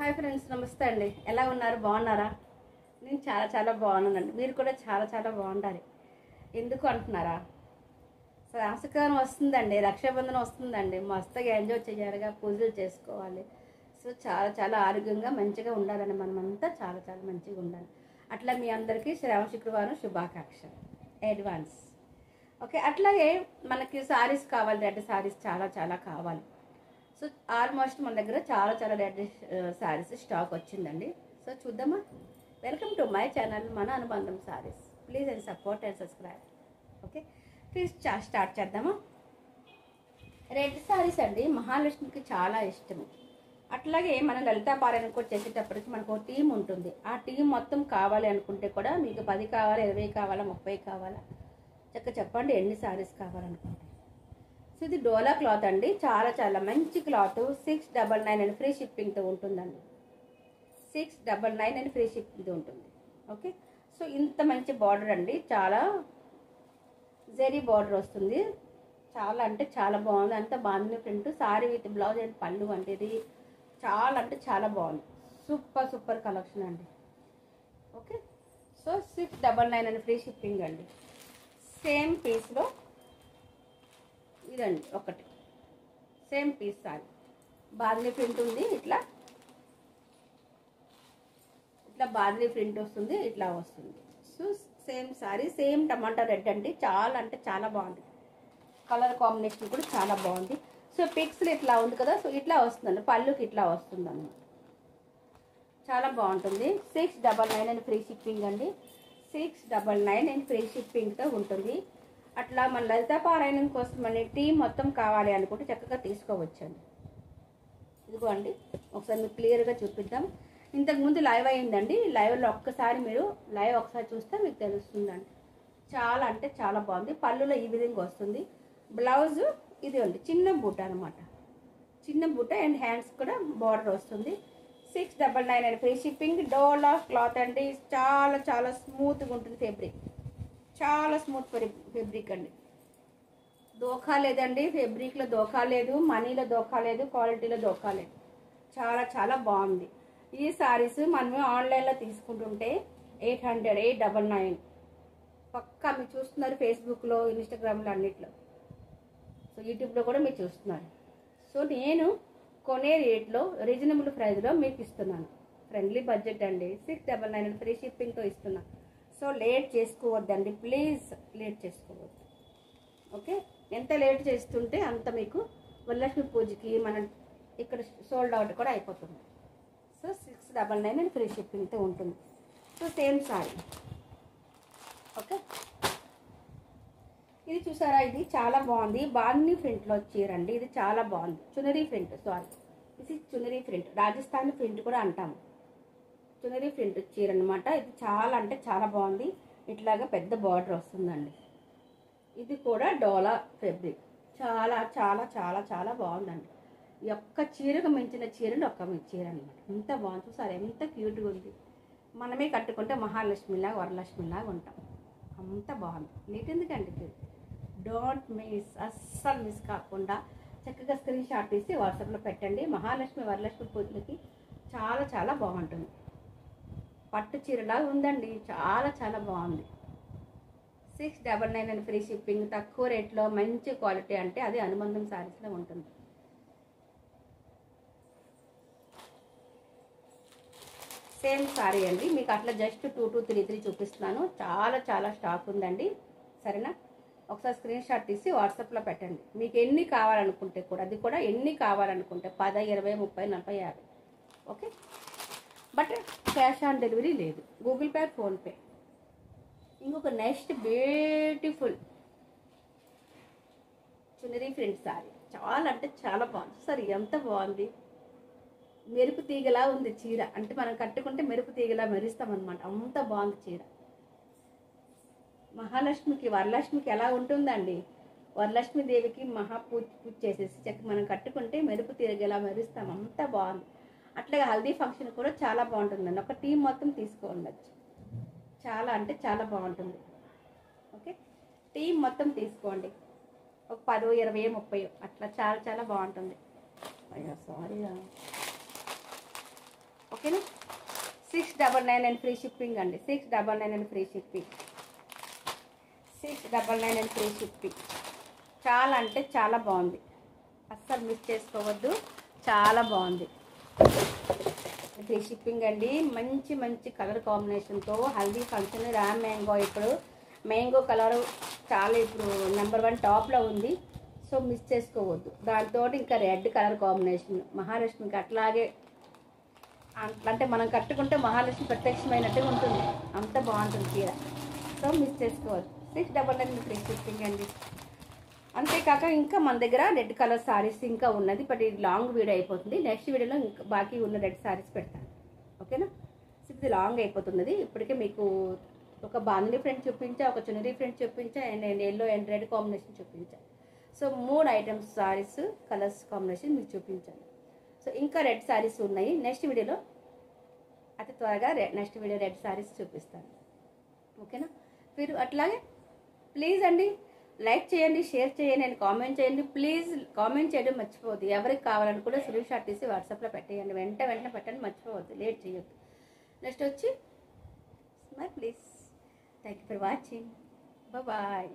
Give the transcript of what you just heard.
Hi friends, నమస్తే అండి. ఎలా ఉన్నారు? బాగున్నారా? నేను చాలా చాలా బాగున్నానండి. మీరు కూడా చాలా చాలా బాగుంటారు. ఎందుకు అంటున్నారా? సంస్కారం వస్తుందండి, రక్షాబంధనం వస్తుందండి. మస్తుగా ఎంజాయ్ చేయాలిగా, పూజలు చేసుకోవాలి. సో చాలా చాలా ఆరోగ్యంగా మంచిగా ఉండాలని మనమంతా చాలా చాలా మంచిగా ఉండాలి. అట్లా మీ అందరికీ శ్రావణ శుక్రవారం శుభాకాంక్షలు అడ్వాన్స్. ఓకే, అట్లాగే మనకి శారీస్ కావాలి, రెడ్ శారీస్ చాలా చాలా కావాలి. సో ఆల్మోస్ట్ మన దగ్గర చాలా చాలా రెడ్ శారీస్ స్టాక్ వచ్చిందండి. సో చూద్దామా? వెల్కమ్ టు మై ఛానల్ మన అనుబంధం saris. Please and support and subscribe. Okay, please start చేద్దామా? రెడ్ శారీస్ అండి మహాలక్ష్మికి చాలా ఇష్టము. అట్లాగే మనం లలితా పారాయణం కూడా చేసేటప్పటికి మనకు ఒక టీం ఉంటుంది. ఆ టీం మొత్తం కావాలి అనుకుంటే కూడా మీకు 10 కావాలా, 20 కావాలా, 30 కావాలా, చెప్పండి ఎన్ని శారీస్ కావాలనుకుంటే. సో ఇది డోలా క్లాత్ అండి, చాలా చాలా మంచి క్లాత్. 699 అండ్ ఫ్రీ షిప్పింగ్తో ఉంటుందండి. 699 అండ్ ఫ్రీ షిప్పింగ్తో ఉంటుంది. ఓకే, సో ఇంత మంచి బార్డర్ అండి, చాలా జరీ బార్డర్ వస్తుంది. చాలా అంటే చాలా బాగుంది. అంత బాగుంది print. Sari with blouse and పళ్ళు అంటే ఇది చాలా అంటే చాలా బాగుంది. సూపర్ సూపర్ కలెక్షన్ అండి. Okay, so 699 and free shipping అండి. సేమ్ పీస్లో ఇదండి ఒకటి సేమ్ పీస్ సారీ, బార్లీ ప్రింట్ ఉంది. ఇట్లా ఇట్లా బార్లీ ప్రింట్ వస్తుంది, ఇట్లా వస్తుంది. So same sari, same tomato red అండి. చాలా అంటే చాలా బాగుంది. కలర్ కాంబినేషన్ కూడా చాలా బాగుంది. సో పిక్స్లో ఇట్లా ఉంది కదా, సో ఇట్లా వస్తుందండి. పళ్ళుకి ఇట్లా వస్తుంది అన్నమాట. చాలా బాగుంటుంది. 699 అండ్ ఫ్రీ షిప్పింగ్ అండి. 699 అండ్ ఫ్రీ షిప్పింగ్తో ఉంటుంది. అట్లా మన లలితా పారాయణం కోసం అనే టీం మొత్తం కావాలి అనుకుంటే చక్కగా తీసుకోవచ్చండి. ఇదిగోండి, ఒకసారి మీకు క్లియర్గా చూపిద్దాం. ఇంతకుముందు లైవ్ అయిందండి. లైవ్లో ఒక్కసారి మీరు లైవ్ ఒకసారి చూస్తే మీకు తెలుస్తుందండి. చాలా అంటే చాలా బాగుంది. పళ్ళులో ఈ విధంగా వస్తుంది. బ్లౌజ్ ఇది ఉంది, చిన్న బూట అనమాట. చిన్న బూట అండ్ హ్యాండ్స్ కూడా బార్డర్ వస్తుంది. 699 and free shipping. Dola cloth అండి, చాలా చాలా స్మూత్గా ఉంటుంది. ఫెబ్రిక్ చాలా స్మూత్ ఫెబ్రిక్ అండి. దోఖా లేదండి, ఫెబ్రిక్లో దోఖా లేదు, మనీలో దోఖా లేదు, క్వాలిటీలో దోఖా లేదు. చాలా చాలా బాగుంది. ఈ శారీస్ మనము ఆన్లైన్లో తీసుకుంటుంటే 800, 899 పక్కా మీరు చూస్తున్నారు. ఫేస్బుక్లో, ఇన్స్టాగ్రామ్లో అన్నిట్లో, సో యూట్యూబ్లో కూడా మీరు చూస్తున్నారు. సో నేను కొనే రేట్లో రీజనబుల్ ప్రైస్లో మీకు ఇస్తున్నాను. ఫ్రెండ్లీ బడ్జెట్ అండి. 699 ఫ్రీ షిప్పింగ్తో ఇస్తున్నాను. సో లేట్ చేసుకోవద్దండి, ప్లీజ్ లేట్ చేసుకోవద్దు. ఓకే, ఎంత లేట్ చేస్తుంటే అంత మీకు వరలక్ష్మి పూజకి మనం ఇక్కడ సోల్డ్ అవుట్ కూడా అయిపోతుంది. సో 699 అండ్ ఫ్రీ షిప్పింగ్తో ఉంటుంది. So same sorry. ఓకే, ఇది చూసారా? ఇది చాలా బాగుంది. బాందీ ప్రింట్లో చీరండి. ఇది చాలా బాగుంది. చునరీ ప్రింట్, సారీ ఇది చునరీ ప్రింట్. రాజస్థాన్ ప్రింట్ కూడా అంటాము. చునరీ ప్రింట్ చీర అనమాట. ఇది చాలా అంటే చాలా బాగుంది. ఇట్లాగా పెద్ద బార్డర్ వస్తుందండి. ఇది కూడా డోలా ఫెబ్రిక్. చాలా చాలా చాలా చాలా బాగుందండి. ఈ ఒక్క చీరకు మించిన చీరని ఒక్క చీర అనమాట. ఎంత బాగుంది చూసారు, ఎంత క్యూట్గా ఉంది. మనమే కట్టుకుంటే మహాలక్ష్మిలాగా, వరలక్ష్మిలాగా ఉంటాం. అంత బాగుంది. నీట్ ఎందుకండి? డోంట్ మిస్, అస్సలు మిస్ కాకుండా చక్కగా స్క్రీన్ షాట్ తీసి వాట్సాప్లో పెట్టండి. మహాలక్ష్మి వరలక్ష్మి పూజలకి చాలా చాలా బాగుంటుంది. పట్టు చీరలాగా ఉందండి. చాలా చాలా బాగుంది. 699 అండ్ ఫ్రీ షిప్పింగ్. తక్కువ రేట్లో మంచి క్వాలిటీ అంటే అది అనుబంధం శారీస్లో ఉంటుంది. సేమ్ సారీ అండి. మీకు అట్లా జస్ట్ 2 to 3 చూపిస్తున్నాను. చాలా చాలా స్టాక్ ఉందండి. సరేనా? ఒకసారి స్క్రీన్ షాట్ తీసి వాట్సాప్లో పెట్టండి. మీకు ఎన్ని కావాలనుకుంటే కూడా, అది కూడా ఎన్ని కావాలనుకుంటే 10, 20, 30, 40, 50. Okay, but cash on delivery లేదు. Google Pay, PhonePe. ఇంకొక next beautiful chunri print sari. చాలా అంటే చాలా బాగుంది. సరే, ఎంత బాగుంది. మెరుపు తీగలా ఉంది చీర. అంటే మనం కట్టుకుంటే మెరుపు తీగలా మెరుస్తామన్నమాట. అంత బాగుంది చీర. మహాలక్ష్మికి, వరలక్ష్మికి ఎలా ఉంటుందండి? వరలక్ష్మీదేవికి పూజ చేసేసి చక్క మనం కట్టుకుంటే మెరుపు తీగలా మెరుస్తాం. అంత బాగుంది. అట్లాగే హల్దీ ఫంక్షన్ కూడా చాలా బాగుంటుందండి. ఒక టీం మొత్తం తీసుకోవచ్చు. చాలా అంటే చాలా బాగుంటుంది. ఓకే, టీం మొత్తం తీసుకోండి. ఒక 10, 20, 30 అట్లా చాలా చాలా బాగుంటుంది. అయ్యో సారీ, ఓకేనా. 699 అండ్ ఫ్రీ షిప్పింగ్ అండి. 699 and free shipping. 699 and free shipping. చాలా అంటే చాలా బాగుంది, అస్సలు మిస్ చేసుకోవద్దు, చాలా బాగుంది. ఫ్రీ షిప్పింగ్ అండి. మంచి మంచి కలర్ కాంబినేషన్తో హల్దీ ఫంక్షన్ రామ్ మ్యాంగో. ఇప్పుడు మ్యాంగో కలర్ చాలా ఇప్పుడు నెంబర్ 1 టాప్లో ఉంది. సో మిస్ చేసుకోవద్దు. దాంతో ఇంకా రెడ్ కలర్ కాంబినేషన్ మహాలక్ష్మికి అట్లాగే అంటే మనం కట్టుకుంటే మహాలక్ష్మి ప్రత్యక్షమైనట్టుగా ఉంటుంది, అంత బాగుంటుంది చీర. సో మిస్ చేసుకోవద్దు. 699 ఫ్రీ షిప్పింగ్ అండి. అంతేకాక ఇంకా మన దగ్గర రెడ్ కలర్ సారీస్ ఇంకా ఉన్నది, బట్ ఇది లాంగ్ వీడియో అయిపోతుంది. నెక్స్ట్ వీడియోలో ఇంకా బాకీ ఉన్న రెడ్ సారీస్ పెడతాను, ఓకేనా. ఇది లాంగ్ అయిపోతున్నది. ఇప్పటికే మీకు ఒక బాందిని ఫ్రంట్ చూపించా, ఒక చునరీ ఫ్రంట్ చూపించా, and yellow and red combination చూపించా. So 3 items saris colours combination మీకు చూపించాను. సో ఇంకా రెడ్ సారీస్ ఉన్నాయి. నెక్స్ట్ వీడియోలో అతి త్వరగా నెక్స్ట్ వీడియో రెడ్ సారీస్ చూపిస్తాను, ఓకేనా. మీరు అట్లాగే ప్లీజ్ అండి లైక్ చేయండి, షేర్ చేయండి అండ్ కామెంట్ చేయండి. ప్లీజ్ కామెంట్ చేయడం మర్చిపోవద్దు. ఎవరికి కావాలని కూడా స్క్రీన్ షాట్ తీసి వాట్సాప్లో పెట్టేయండి. వెంటనే పెట్టండి, మర్చిపోవద్దు, లేట్ చేయొద్దు. నెక్స్ట్ వచ్చి smile please. Thank you for watching. Bye.